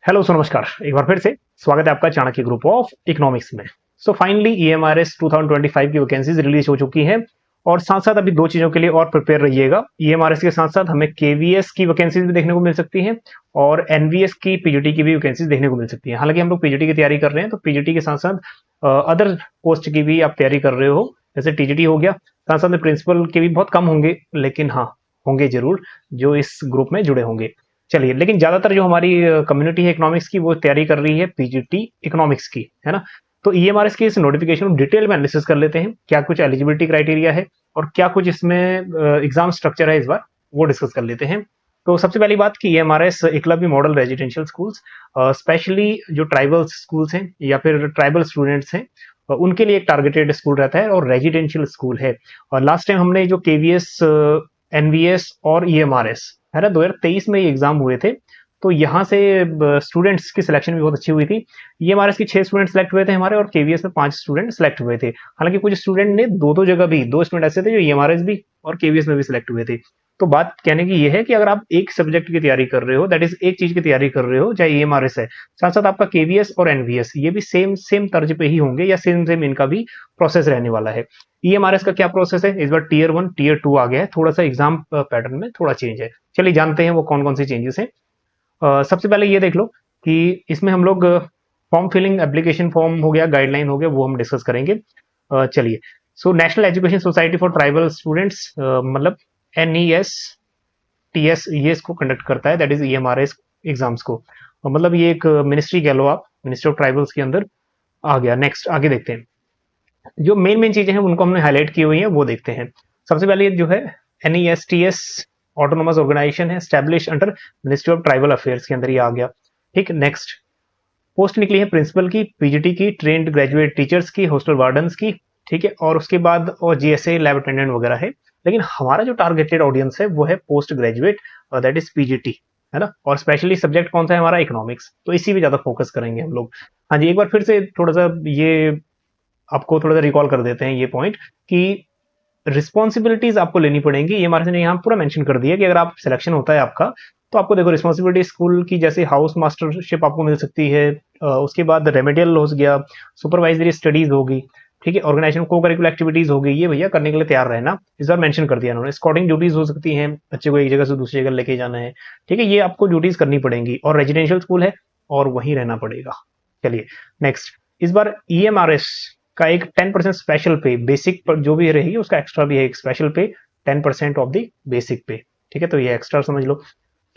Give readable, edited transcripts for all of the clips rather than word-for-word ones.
Hello नमस्कार। एक बार फिर से स्वागत है आपका चाणक्य ग्रुप ऑफ इकोनॉमिक्स में। सो फाइनली ईएमआरएस 2025 की वैकेंसीज रिलीज हो चुकी हैं और साथ साथ अभी दो चीजों के लिए और प्रिपेयर रहिएगा। ईएमआरएस के साथ साथ हमें केवीएस की वैकेंसीज भी देखने को मिल सकती हैं और एनवीएस की पीजीटी की भी वैकेंसीज देखने को मिल सकती हैं। हालांकि हम लोग पीजीटी की तैयारी कर रहे हैं तो पीजीटी के साथ साथ अदर पोस्ट की भी आप तैयारी कर रहे हो, जैसे टीजीटी हो गया। साथ साथ में प्रिंसिपल के भी बहुत कम होंगे, लेकिन हाँ होंगे जरूर जो इस ग्रुप में जुड़े होंगे। चलिए, लेकिन ज्यादातर जो हमारी कम्युनिटी है इकोनॉमिक्स की वो तैयारी कर रही है पीजीटी इकोनॉमिक्स की, है ना। तो ईएमआरएस की इस नोटिफिकेशन डिटेल में एनालिसिस कर लेते हैं, क्या कुछ एलिजिबिलिटी क्राइटेरिया है और क्या कुछ इसमें एग्जाम स्ट्रक्चर है, इस बार वो डिस्कस कर लेते हैं। तो सबसे पहली बात कि EMRS Eklavya model residential schools, specially जो ट्राइबल स्कूल्स हैं या फिर ट्राइबल स्टूडेंट्स हैं, उनके लिए एक टारगेटेड स्कूल रहता है और रेजिडेंशियल स्कूल है। और लास्ट टाइम हमने जो केवीएस, एनवीएस और ईएमआरएस है ना 2023 में ये एग्जाम हुए थे, तो यहाँ से स्टूडेंट्स की सिलेक्शन भी बहुत अच्छी हुई थी। ईएमआरएस के 6 स्टूडेंट सेलेक्ट हुए थे हमारे और केवीएस में 5 स्टूडेंट सेलेक्ट हुए थे। हालांकि कुछ स्टूडेंट ने दो जगह भी, 2 स्टूडेंट ऐसे थे जो ईएमआरएस भी और केवीएस में भी सिलेक्ट हुए थे। तो बात कहने की ये है कि अगर आप एक सब्जेक्ट की तैयारी कर रहे हो, दैट इज एक चीज की तैयारी कर रहे हो, चाहे ईएमआरएस है, साथ साथ आपका केवीएस और एनवीएस ये भी सेम सेम तर्ज पे ही होंगे या सेम सेम इनका भी प्रोसेस रहने वाला है। ईएमआरएस का क्या प्रोसेस है, इस बार टीयर 1 टीयर 2 आ गया है, थोड़ा सा एग्जाम पैटर्न में थोड़ा चेंज है। चलिए जानते हैं वो कौन कौन सी चेंजेस हैं। सबसे पहले ये देख लो कि इसमें हम लोग फॉर्म फिलिंग, एप्लीकेशन फॉर्म हो गया, गाइडलाइन हो गया, वो हम डिस्कस करेंगे। चलिए, so national education society for tribal students, मतलब एनईएस टीएस ये इसको कंडक्ट करता है, दैट इज ईएमआरएस एग्जाम्स को। मतलब ये एक मिनिस्ट्री कह लो आप, मिनिस्ट्री ऑफ ट्राइबल्स के अंदर आ गया। नेक्स्ट आगे देखते हैं, जो मेन मेन चीजें हैं उनको हमने हाईलाइट की हुई हैं वो देखते हैं। सबसे पहले जो है एनईएसटीएस ऑटोनोमस ऑर्गेनाइजेशन है, establish under ministry of tribal affairs के अंदर ये आ गया। ठीक, नेक्स्ट पोस्ट निकली है प्रिंसिपल की, पीजीटी की, ट्रेंड ग्रेजुएट टीचर्स की, हॉस्टल वार्डन्स की। ठीक है, और उसके बाद और जीएसए लैब अटेंडेंट वगैरह है। लेकिन हमारा जो टारगेटेड ऑडियंस है वो है post graduate, that is PGT, है ना। और स्पेशली सब्जेक्ट कौन सा है हमारा, इकोनॉमिक्स, तो इसी पे ज्यादा फोकस करेंगे हम लोग। हाँ जी, एक बार फिर से थोड़ा सा ये आपको थोड़ा सा रिकॉल कर देते हैं ये पॉइंट कि रिस्पॉन्सिबिलिटीज आपको लेनी पड़ेंगी। ये हमारे ने यहाँ पूरा मेंशन कर दिया कि अगर आप सिलेक्शन होता है आपका, तो आपको देखो रिस्पॉन्सिबिलिटी स्कूल की, जैसे हाउस मास्टरशिप आपको मिल सकती है, उसके बाद रेमेडियल हो गया, सुपरवाइजरी स्टडीज होगी, ठीक है, ऑर्गेनाइजेशन को करिकुलर एक्टिविटीज होगी, ये भैया करने के लिए तैयार रहना, इस बार मेंशन कर दिया उन्होंने। स्कॉटिंग ड्यूटीज हो सकती हैं, बच्चे को एक जगह से दूसरी जगह लेके जाना है, ठीक है, ये आपको ड्यूटीज करनी पड़ेंगी। और रेजिडेंशियल स्कूल है और वहीं रहना पड़ेगा। चलिए नेक्स्ट, इस बार ईएमआरएस का एक 10% स्पेशल पे, बेसिक पर जो भी रहेगी उसका एक्स्ट्रा भी है एक स्पेशल पे, 10% ऑफ द बेसिक पे। ठीक है, तो ये एक्स्ट्रा समझ लो।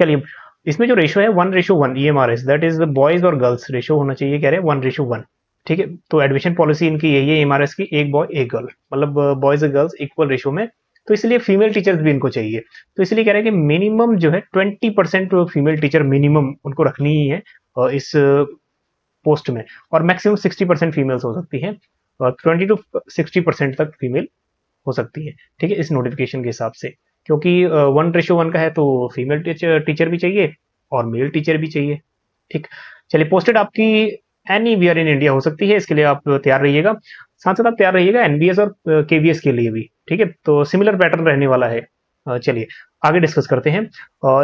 चलिए, इसमें जो रेशो है 1:1 ईएमआरएस, दैट इज बॉयज और गर्ल्स रेशो होना चाहिए, कह रहे हैं 1:1। ठीक है, तो एडमिशन पॉलिसी इनकी यही है ईएमआरएस की, एक बॉय एक गर्ल, मतलब बॉयज और गर्ल्स इक्वल रेशो में। तो इसलिए फीमेल टीचर्स भी इनको चाहिए, तो इसलिए कह रहे हैं कि मिनिमम जो है 20% फीमेल टीचर मिनिमम उनको रखनी ही है इस पोस्ट में, और मैक्सिमम 60% फीमेल्स हो सकती हैं, 20 to 60% तक फीमेल हो सकती है। ठीक है, इस नोटिफिकेशन के हिसाब से, क्योंकि 1:1 का है तो फीमेल टीचर भी चाहिए और मेल टीचर भी चाहिए। ठीक, चलिए, पोस्टेड आपकी एनी वेयर इन इंडिया हो सकती है, इसके लिए आप तैयार रहिएगा। साथ साथ आप तैयार रहिएगा एनबीएस और केवीएस के लिए भी। ठीक है, तो सिमिलर पैटर्न रहने वाला है। चलिए आगे डिस्कस करते हैं।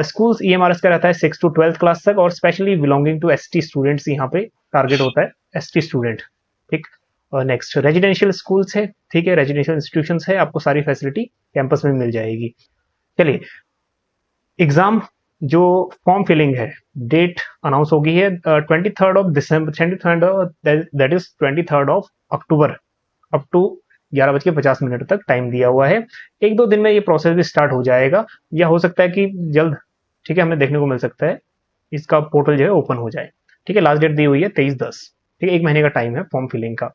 स्कूल्स ईएमआरएस का रहता है 6 to 12th क्लास तक, और specially belonging to ST students यहाँ पे टारगेट होता है, एसटी स्टूडेंट। ठीक, नेक्स्ट रेजिडेंशियल स्कूल्स है, ठीक है, रेजिडेंशियल इंस्टीट्यूशंस है, आपको सारी फैसिलिटी कैंपस में मिल जाएगी। चलिए, एग्जाम जो फॉर्म फिलिंग है, डेट अनाउंस हो गई है 23rd of December, 23rd, that is 23rd of October, up to 11:50 तक टाइम दिया हुआ है। एक दो दिन में ये प्रोसेस भी स्टार्ट हो जाएगा, या हो सकता है कि जल्द, ठीक है, हमें देखने को मिल सकता है इसका पोर्टल जो है ओपन हो जाए। ठीक है, लास्ट डेट दी हुई है 23/10। ठीक है, एक महीने का टाइम है फॉर्म फिलिंग का।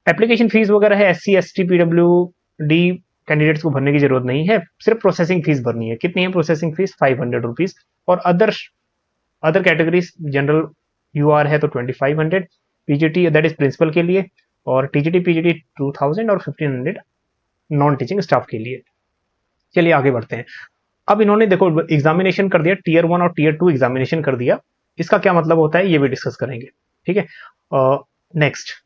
एप्लीकेशन फीस वगैरह है SC ST PW D candidates को भरने की जरूरत नहीं है, सिर्फ प्रोसेसिंग फीस भरनी है। कितनी है प्रोसेसिंग फीस, 500 रुपीज। और other other categories, general UR है तो 2500, पीजीटी दैट इज प्रिंसिपल के लिए, और टीजीटी पीजीटी 2000 और 1500 नॉन टीचिंग स्टाफ के लिए। चलिए आगे बढ़ते हैं। अब इन्होंने देखो एग्जामिनेशन कर दिया, टीयर 1 और टीयर 2 एग्जामिनेशन कर दिया, इसका क्या मतलब होता है ये भी डिस्कस करेंगे। ठीक है, नेक्स्ट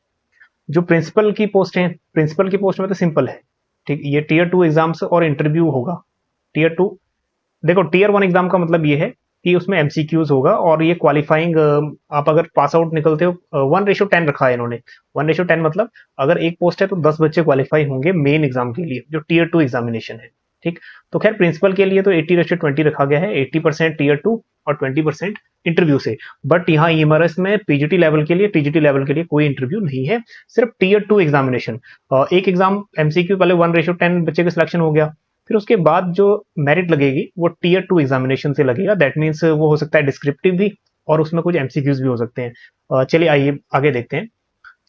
जो प्रिंसिपल की पोस्ट है, प्रिंसिपल की पोस्ट में तो सिंपल है। ठीक, ये टीयर 2 एग्जाम्स और इंटरव्यू होगा। टीयर 2 देखो, टीयर 1 एग्जाम का मतलब ये है कि उसमें एमसीक्यूज होगा और ये क्वालिफाइंग आप अगर पास आउट निकलते हो 1:10 रखा है इन्होंने। 1:10 मतलब अगर एक पोस्ट है तो 10 बच्चे क्वालिफाई होंगे मेन एग्जाम के लिए जो टीयर 2 एग्जामिनेशन है। ठीक, तो खैर प्रिंसिपल के लिए तो 80:20 रखा गया है, 80% टीयर 2 और 20% इंटरव्यू से। बट यहाँ ईएमआरएस में पीजीटी लेवल के लिए, टीजीटी लेवल के लिए कोई इंटरव्यू नहीं है, सिर्फ टीयर 2 एग्जामिनेशन। एक एग्जाम एमसीक्यू पहले 1:10 बच्चे का सिलेक्शन हो गया, फिर उसके बाद जो मेरिट लगेगी वो टीयर 2 एग्जामिनेशन से लगेगा। दैट मीन्स वो हो सकता है डिस्क्रिप्टिव भी और उसमें कुछ एमसीक्यूज भी हो सकते हैं। चलिए आइए आगे देखते हैं।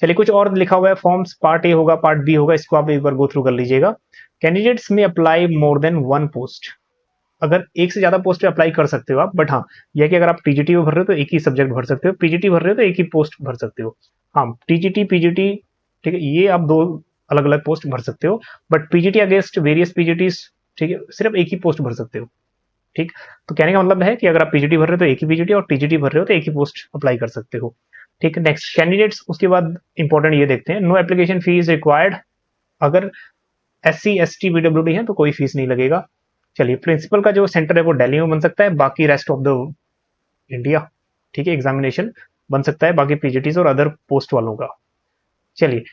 चलिए कुछ और लिखा हुआ है, फॉर्म्स पार्ट ए होगा, पार्ट बी होगा, इसको आप एक बार गो थ्रू कर लीजिएगा। कैंडिडेट्स में apply more than one post, अगर एक से ज्यादा पोस्ट पे अप्लाई कर सकते हो आप, बट हाँ यह कि अगर आप टीजीटी में भर रहे हो तो एक ही सब्जेक्ट भर सकते हो, पीजीटी भर रहे हो तो एक ही पोस्ट भर सकते हो। हाँ टीजीटी पीजीटी, ठीक है, ये आप दो अलग अलग पोस्ट भर सकते हो, but PGT against various PGT, ठीक है, सिर्फ एक ही पोस्ट भर सकते हो। ठीक, तो कहने का मतलब है कि अगर आप पीजीटी भर रहे हो तो एक ही पीजीटी और टीजीटी भर रहे हो तो एक ही पोस्ट अप्लाई कर सकते हो। ठीक है, नेक्स्ट कैंडिडेट्स, उसके बाद इंपॉर्टेंट ये देखते हैं, नो एप्लीकेशन फीस रिक्वायर्ड, अगर SC ST PWD है तो कोई फीस नहीं लगेगा। चलिए प्रिंसिपल का जो सेंटर है वो दिल्ली में बन सकता है, बाकी रेस्ट ऑफ द इंडिया, ठीक है, एग्जामिनेशन बन सकता है बाकी पीजीटीज और अदर पोस्ट वालों का। चलिए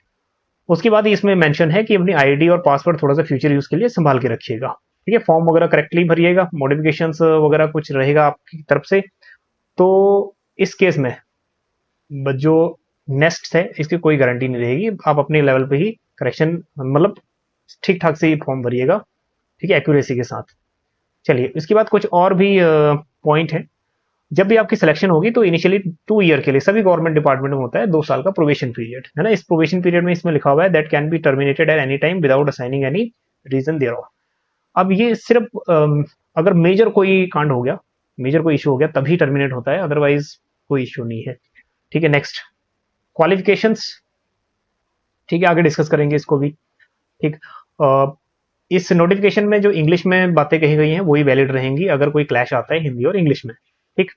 उसके बाद इसमें मेंशन है कि अपनी आईडी और पासवर्ड थोड़ा सा फ्यूचर यूज के लिए संभाल के रखिएगा। ठीक है, फॉर्म वगैरह करेक्टली भरिएगा, मॉडिफिकेशंस वगैरह कुछ रहेगा आपकी तरफ से तो इस केस में जो नेक्स्ट है इसकी कोई गारंटी नहीं रहेगी, आप अपने लेवल पे ही करेक्शन मतलब ठीक ठाक से ही फॉर्म भरिएगा, ठीक है, एक्यूरेसी के साथ। चलिए इसके बाद कुछ और भी पॉइंट है। जब भी आपकी सिलेक्शन होगी तो इनिशियली 2 ईयर के लिए सभी गवर्नमेंट डिपार्टमेंट में होता है 2 साल का प्रोबेशन पीरियड, है ना। इस प्रोबेशन पीरियड में इसमें लिखा हुआ है that can be terminated at any time without assigning any reason thereof. अब ये सिर्फ अगर मेजर कोई कांड हो गया, मेजर कोई इशू हो गया तभी टर्मिनेट होता है, अदरवाइज कोई इशू नहीं है। ठीक है, नेक्स्ट क्वालिफिकेशंस, ठीक है, आगे डिस्कस करेंगे इसको भी। ठीक, इस नोटिफिकेशन में जो इंग्लिश में बातें कही गई हैं वही वैलिड रहेंगी, अगर कोई क्लैश आता है हिंदी और इंग्लिश में। ठीक,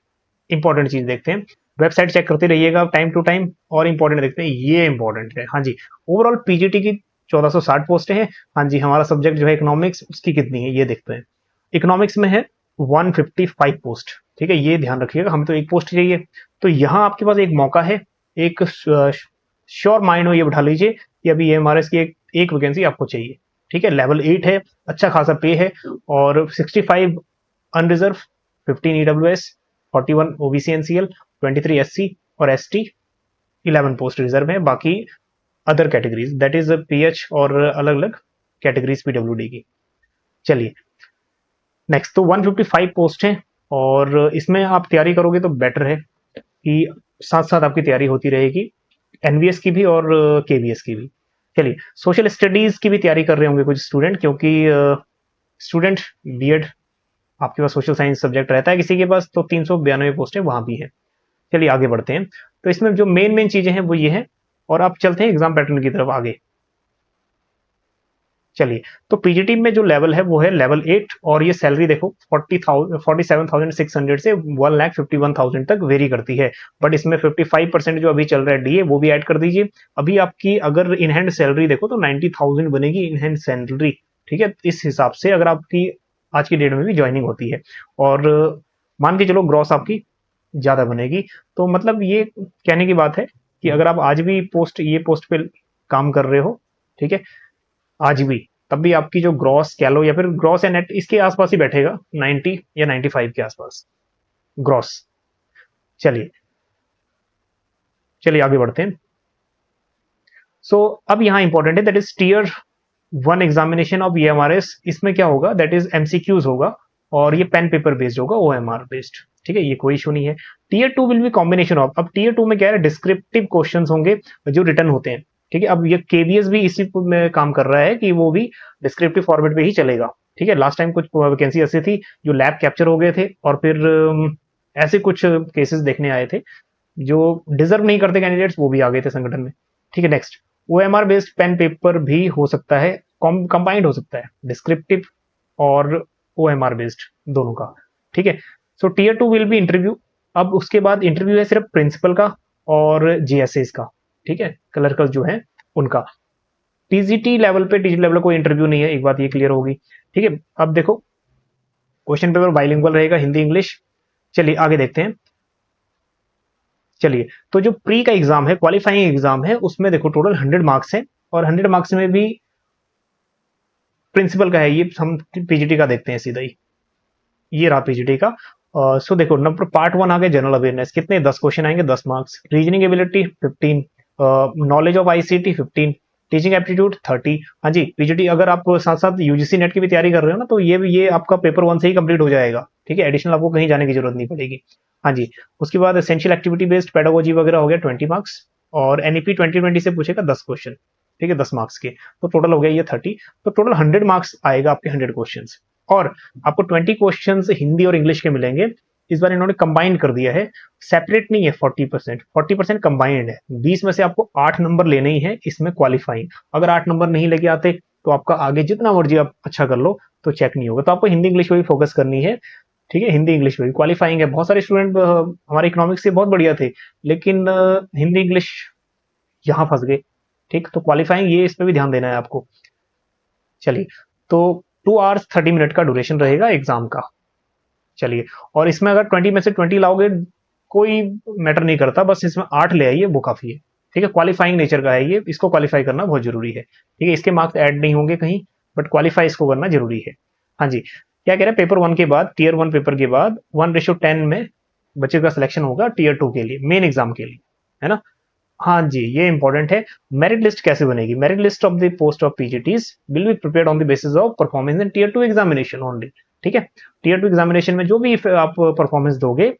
इंपॉर्टेंट चीज देखते हैं, वेबसाइट चेक करते रहिएगा टाइम टू टाइम। और इंपॉर्टेंट देखते हैं, ये इंपॉर्टेंट है, हाँ जी, ओवरऑल पीजीटी की 1460 पोस्टें हैं। हाँ जी, हमारा सब्जेक्ट जो है इकोनॉमिक्स, उसकी कितनी है ये देखते हैं। इकोनॉमिक्स में है 155 पोस्ट, ठीक है, ये ध्यान रखिएगा, हमें तो एक पोस्ट चाहिए। तो यहाँ आपके पास एक मौका है, एक श्योर माइंड हो ये बैठा लीजिए कि अभी एमआरएस की एक वैकेंसी आपको चाहिए। ठीक है, लेवल 8 है, अच्छा खासा पे है, और 65 unreserved, 15 EWS, 41 OBC NCL, 23 SC और एसटी, 11 पोस्ट रिजर्व है, बाकी other categories that is PH और अलग अलग कैटेगरीज पीडब्ल्यूडी की। चलिए नेक्स्ट, तो 155 पोस्ट है और इसमें आप तैयारी करोगे तो बेटर है कि साथ साथ आपकी तैयारी होती रहेगी, एनवीएस की भी और केवीएस की भी। चलिए सोशल स्टडीज की भी तैयारी कर रहे होंगे कुछ स्टूडेंट, क्योंकि स्टूडेंट बीएड आपके पास सोशल साइंस सब्जेक्ट रहता है किसी के पास, तो 392 पोस्टें वहां भी है। चलिए आगे बढ़ते हैं, तो इसमें जो मेन चीजें हैं वो ये है, और आप चलते हैं एग्जाम पैटर्न की तरफ आगे। चलिए, तो पीजीटी में जो लेवल है वो है लेवल 8, और ये सैलरी देखो 47,600 से 1,51,000 तक वेरी करती है। बट इसमें 55% जो अभी चल रहा है डीए वो भी ऐड कर दीजिए। अभी आपकी अगर इन हैंड सैलरी देखो तो 90,000 बनेगी इन हैंड सैलरी। ठीक है, इस हिसाब से अगर आपकी आज की डेट में भी ज्वाइनिंग होती है, और मान के चलो ग्रॉस आपकी ज्यादा बनेगी, तो मतलब ये कहने की बात है कि अगर आप आज भी ये पोस्ट पे काम कर रहे हो, ठीक है, आज भी, तब भी आपकी जो ग्रॉस कह लो या फिर ग्रॉस या नेट इसके आसपास ही बैठेगा, 90 या 95 के आसपास ग्रॉस। चलिए चलिए आगे बढ़ते हैं। सो अब यहां इंपॉर्टेंट है, that is tier 1 examination of EMRS. इसमें क्या होगा, दैट इज एमसीक्यूज होगा, और ये पेन पेपर बेस्ड होगा, ओएमआर बेस्ड। ठीक है, ये कोई इशू नहीं है। Tier 2 will be combination of, अब टीयर 2 में क्या है, डिस्क्रिप्टिव क्वेश्चन होंगे जो रिटर्न होते हैं। ठीक है, अब ये केवीएस भी इसी में काम कर रहा है कि वो भी डिस्क्रिप्टिव फॉर्मेट पे ही चलेगा। ठीक है, लास्ट टाइम कुछ वैकेंसी ऐसी थी जो लैब कैप्चर हो गए थे, और फिर ऐसे कुछ केसेस देखने आए थे जो डिजर्व नहीं करते कैंडिडेट्स, वो भी आ गए थे संगठन में। ठीक है, next OMR based pen paper भी हो सकता है, कंबाइंड हो सकता है डिस्क्रिप्टिव और ओएमआर बेस्ड दोनों का। ठीक है, so tier 2 will be interview. अब उसके बाद इंटरव्यू है सिर्फ प्रिंसिपल का और जीएसएस का, ठीक है, क्लर्कल जो है उनका। टीजीटी लेवल पे, टीजी लेवल कोई इंटरव्यू नहीं है, एक बात ये क्लियर होगी। ठीक है, अब देखो क्वेश्चन पेपर बाइलिंगुअल रहेगा, हिंदी इंग्लिश। चलिए आगे देखते हैं। चलिए, तो जो प्री का एग्जाम है, क्वालिफाइंग एग्जाम है, उसमें देखो टोटल 100 मार्क्स हैं, और 100 मार्क्स में भी प्रिंसिपल का है, ये हम पीजीटी का देखते हैं सीधा ही। ये रहा पीजीटी का। सो देखो, नंबर पार्ट 1 आ गया जनरल अवेयरनेस, कितने 10 क्वेश्चन आएंगे, 10 marks. Reasoning ability 15, knowledge of ICT 15, teaching aptitude 30। हाँ जी, पीजीटी अगर आप साथ साथ यूजीसी नेट की भी तैयारी कर रहे हो ना, तो ये आपका पेपर 1 से ही कंप्लीट हो जाएगा, ठीक है, एडिशनल आपको कहीं जाने की जरूरत नहीं पड़ेगी। हाँ जी, उसके बाद एसेंशियल एक्टिविटी बेस्ड पेडागोजी वगैरह हो गया 20 मार्क्स, और एनईपी 2020 से पूछेगा 10 क्वेश्चन, ठीक है, 10 मार्क्स के, तो टोटल हो गया ये 30। तो टोटल 100 मार्क्स आएगा आपके 100 क्वेश्चन, और आपको 20 क्वेश्चन हिंदी और इंग्लिश के मिलेंगे। इस बार इन्होंने कंबाइन कर दिया है, सेपरेट नहीं है। 40% कंबाइंड है। 20 में से आपको 8 नंबर लेने ही है इसमें क्वालिफाइंग। अगर 8 नंबर नहीं लेके आते तो आपका आगे जितना मर्जी आप अच्छा कर लो तो चेक नहीं होगा। तो आपको हिंदी इंग्लिश पे भी फोकस करनी है, ठीक है, हिंदी इंग्लिश पे भी क्वालिफाइंग है। बहुत सारे स्टूडेंट हमारे इकोनॉमिक्स से बहुत बढ़िया थे, लेकिन हिंदी इंग्लिश यहाँ फंस गए, ठीक। तो क्वालिफाइंग ये, इस पे भी ध्यान देना है आपको। चलिए, तो 2 hours 30 minute का ड्यूरेशन रहेगा एग्जाम का। चलिए, और इसमें अगर 20 में से 20 लाओगे कोई मैटर नहीं करता, बस इसमें 8 ले आइए वो काफी है, ठीक है। क्वालिफाइंग नेचर का है ये, इसको क्वालिफाई करना बहुत जरूरी है, ठीक है। इसके मार्क्स ऐड नहीं होंगे कहीं, बट क्वालिफाई इसको करना जरूरी है। हाँ जी, क्या कह रहे हैं, पेपर 1 के बाद, टीयर 1 पेपर के बाद 1:10 में बच्चे का सिलेक्शन होगा टीयर 2 के लिए, मेन एग्जाम के लिए, है ना। हाँ जी, ये इंपॉर्टेंट है। मेरिट लिस्ट कैसे बनेगी? Merit list of the post of PGTs will be prepared on the basis of performance in tier 2 examination only, ठीक है। टीयर 2 एग्जामिनेशन में जो भी आप परफॉर्मेंस दोगे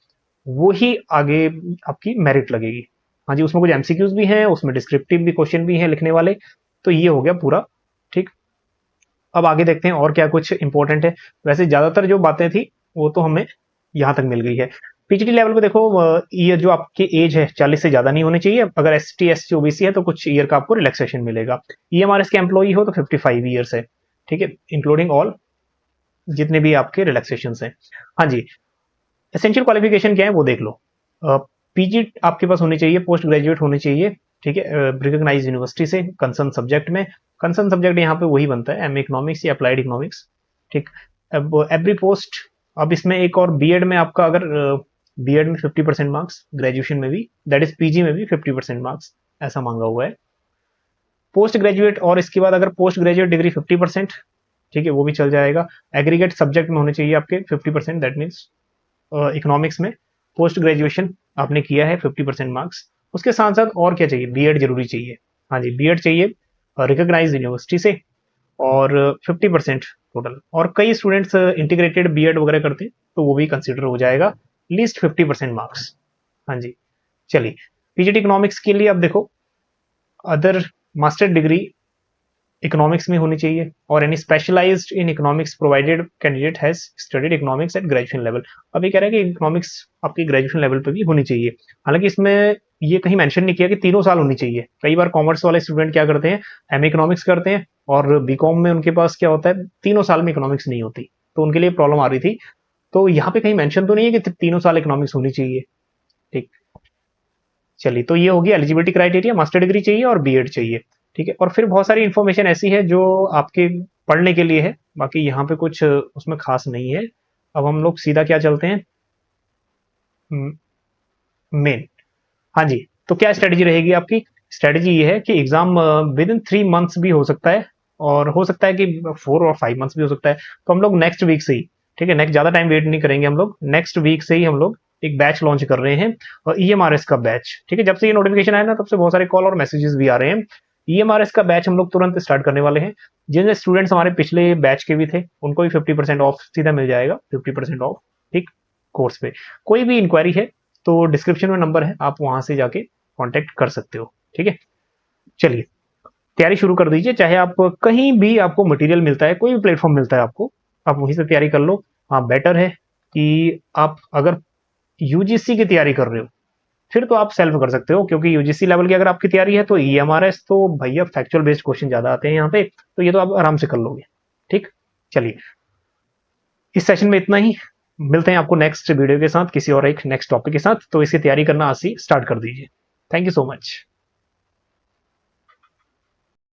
वो ही आगे आपकी मेरिट लगेगी। हाँ जी, उसमें कुछ एमसीक्यूज भी हैं, उसमें डिस्क्रिप्टिव भी क्वेश्चन भी हैं लिखने वाले। तो ये हो गया पूरा, ठीक। अब आगे देखते हैं और क्या कुछ इंपॉर्टेंट है। वैसे ज्यादातर जो बातें थी वो तो हमें यहाँ तक मिल गई है। पीजीटी लेवल पे देखो, ये जो आपकी एज है 40 से ज्यादा नहीं होनी चाहिए। अगर एसटी एससी ओबीसी है तो कुछ ईयर का आपको रिलैक्सेशन मिलेगा। ईएमआरएस के एम्प्लॉई हो तो 55 ईयर्स है, ठीक है, इंक्लूडिंग ऑल जितने भी आपके रिलैक्सेशन हैं। हाँ जी, एसेंशियल क्वालिफिकेशन क्या है वो देख लो। पीजी आपके पास होनी चाहिए, पोस्ट ग्रेजुएट होनी चाहिए, ठीक है, रिकॉग्नाइज यूनिवर्सिटी से कंसर्न सब्जेक्ट में। कंसर्न सब्जेक्ट यहाँ पे वही बनता है, एम इकोनॉमिक्स या अप्लाइड इकोनॉमिक्स, ठीक। अब एवरी पोस्ट, अब इसमें एक और बीएड में आपका, अगर बीएड में 50% मार्क्स, ग्रेजुएशन में भी, दैट इज पीजी में भी 50% मार्क्स ऐसा मांगा हुआ है। पोस्ट ग्रेजुएट, और इसके बाद अगर पोस्ट ग्रेजुएट डिग्री 50%, ठीक है, वो भी चल जाएगा। एग्रीगेट सब्जेक्ट में होने चाहिए आपके 50%, दैट मीन्स इकोनॉमिक्स में पोस्ट ग्रेजुएशन आपने किया है 50% मार्क्स। उसके साथ साथ और क्या चाहिए, बीएड जरूरी चाहिए। हाँ जी, बीएड चाहिए रिकॉग्नाइज यूनिवर्सिटी से, और 50% टोटल। और कई स्टूडेंट्स इंटीग्रेटेड बीएड वगैरह करते हैं तो वो भी कंसिडर हो जाएगा, लीस्ट 50% मार्क्स। हाँ जी, चलिए, पीजीटी इकोनॉमिक्स के लिए अब देखो, अदर मास्टर डिग्री इकोनॉमिक्स में होनी चाहिए, और any specialized in economics provided candidate has studied economics at graduation level. अब ये कह रहा है कि इकोनॉमिक्स आपकी ग्रेजुएशन लेवल पे भी होनी चाहिए। हालांकि इसमें ये कहीं मेंशन नहीं किया कि 3 साल होनी चाहिए। कई बार कॉमर्स वाले स्टूडेंट क्या करते हैं, एम इकोनॉमिक्स करते हैं, और बीकॉम में उनके पास क्या होता है, 3 साल में इकोनॉमिक्स नहीं होती, तो उनके लिए प्रॉब्लम आ रही थी। तो यहाँ पे कहीं मेंशन तो नहीं है कि 3 साल इकोनॉमिक्स होनी चाहिए, ठीक। चलिए, तो ये होगी एलिजिबिलिटी क्राइटेरिया, मास्टर डिग्री चाहिए और बीएड चाहिए, ठीक है। और फिर बहुत सारी इन्फॉर्मेशन ऐसी है जो आपके पढ़ने के लिए है, बाकी यहाँ पे कुछ उसमें खास नहीं है। अब हम लोग सीधा क्या चलते हैं, मेन। हाँ जी, तो क्या स्ट्रेटेजी रहेगी आपकी? स्ट्रेटेजी ये है कि एग्जाम विद इन 3 मंथ्स भी हो सकता है, और हो सकता है कि 4 और 5 मंथ्स भी हो सकता है। तो हम लोग नेक्स्ट वीक से ही, ठीक है, नेक्स्ट ज्यादा टाइम वेट नहीं करेंगे, हम लोग नेक्स्ट वीक से ही हम लोग एक बैच लॉन्च कर रहे हैं, और ईएमआरएस का बैच, ठीक है। जब से ये नोटिफिकेशन आया ना, तब से बहुत सारे कॉल और मैसेजेस भी आ रहे हैं। ईएमआरएस का बैच हम लोग तुरंत स्टार्ट करने वाले हैं। जिन स्टूडेंट्स हमारे पिछले बैच के भी थे उनको भी 50% ऑफ सीधा मिल जाएगा, 50% ऑफ, ठीक, कोर्स पे। कोई भी इंक्वायरी है तो डिस्क्रिप्शन में नंबर है, आप वहां से जाके कांटेक्ट कर सकते हो, ठीक है। चलिए, तैयारी शुरू कर दीजिए, चाहे आप कहीं भी आपको मटेरियल मिलता है, कोई भी प्लेटफॉर्म मिलता है आपको, आप वहीं से तैयारी कर लो। हाँ, बेटर है कि आप अगर यूजीसी की तैयारी कर रहे हो फिर तो आप सेल्फ कर सकते हो, क्योंकि यूजीसी लेवल की अगर आपकी तैयारी है तो ईएमआरएस तो भैया फैक्चुअल बेस्ड क्वेश्चन ज्यादा आते हैं यहाँ पे, तो ये तो आप आराम से कर लोगे, ठीक। चलिए, इस सेशन में इतना ही, मिलते हैं आपको नेक्स्ट वीडियो के साथ किसी और एक नेक्स्ट टॉपिक के साथ। तो इसकी तैयारी करना आज से स्टार्ट कर दीजिए। Thank you so much.